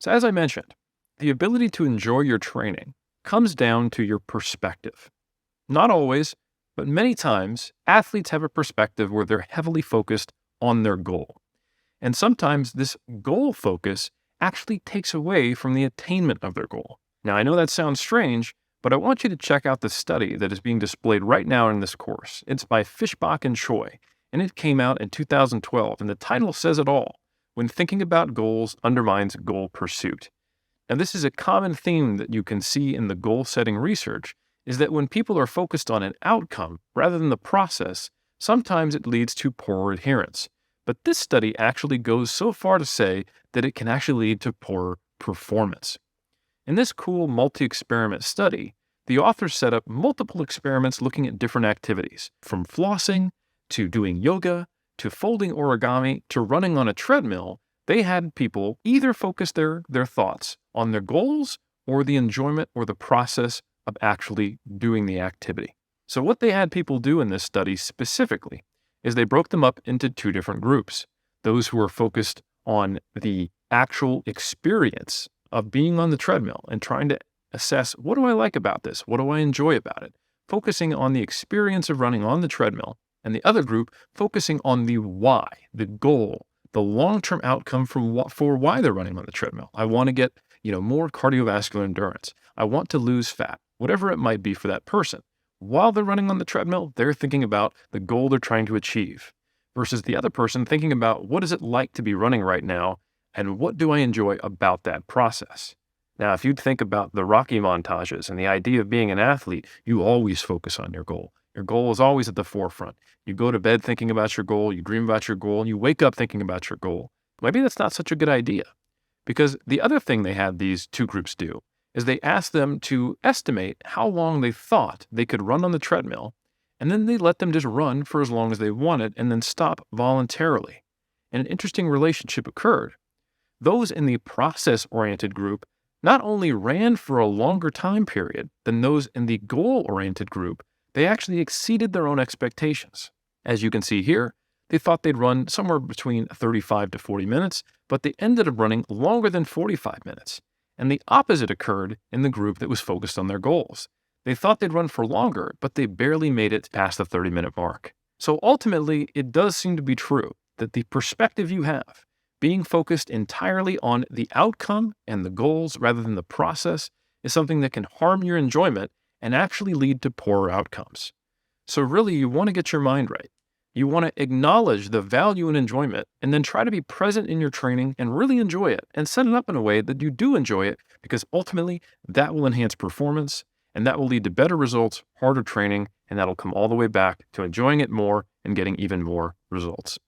So as I mentioned, the ability to enjoy your training comes down to your perspective. Not always, but many times, athletes have a perspective where they're heavily focused on their goal. And sometimes this goal focus actually takes away from the attainment of their goal. Now, I know that sounds strange, but I want you to check out the study that is being displayed right now in this course. It's by Fishbach and Choi, and it came out in 2012, and the title says it all: When Thinking About Goals Undermines Goal Pursuit. Now, this is a common theme that you can see in the goal-setting research, is that when people are focused on an outcome rather than the process, sometimes it leads to poor adherence. But this study actually goes so far to say that it can actually lead to poor performance. In this cool multi-experiment study, the authors set up multiple experiments looking at different activities, from flossing to doing yoga to folding origami to running on a treadmill. They had people either focus their thoughts on their goals or the enjoyment or the process of actually doing the activity. So what they had people do in this study specifically is they broke them up into two different groups. Those who were focused on the actual experience of being on the treadmill and trying to assess, what do I like about this? What do I enjoy about it? Focusing on the experience of running on the treadmill, and the other group focusing on the why, the goal, the long-term outcome for why they're running on the treadmill. I want to get, more cardiovascular endurance. I want to lose fat, whatever it might be for that person. While they're running on the treadmill, they're thinking about the goal they're trying to achieve, versus the other person thinking about, what is it like to be running right now, and what do I enjoy about that process? Now, if you think about the Rocky montages and the idea of being an athlete, you always focus on your goal. Your goal is always at the forefront. You go to bed thinking about your goal, you dream about your goal, and you wake up thinking about your goal. Maybe that's not such a good idea, because the other thing they had these two groups do is they asked them to estimate how long they thought they could run on the treadmill, and then they let them just run for as long as they wanted and then stop voluntarily. And an interesting relationship occurred. Those in the process-oriented group not only ran for a longer time period than those in the goal-oriented group, they actually exceeded their own expectations. As you can see here, they thought they'd run somewhere between 35 to 40 minutes, but they ended up running longer than 45 minutes. And the opposite occurred in the group that was focused on their goals. They thought they'd run for longer, but they barely made it past the 30-minute mark. So ultimately, it does seem to be true that the perspective you have, being focused entirely on the outcome and the goals rather than the process, is something that can harm your enjoyment and actually lead to poorer outcomes. So really, you want to get your mind right. You want to acknowledge the value and enjoyment, and then try to be present in your training and really enjoy it, and set it up in a way that you do enjoy it, because ultimately that will enhance performance, and that will lead to better results, harder training, and that'll come all the way back to enjoying it more and getting even more results.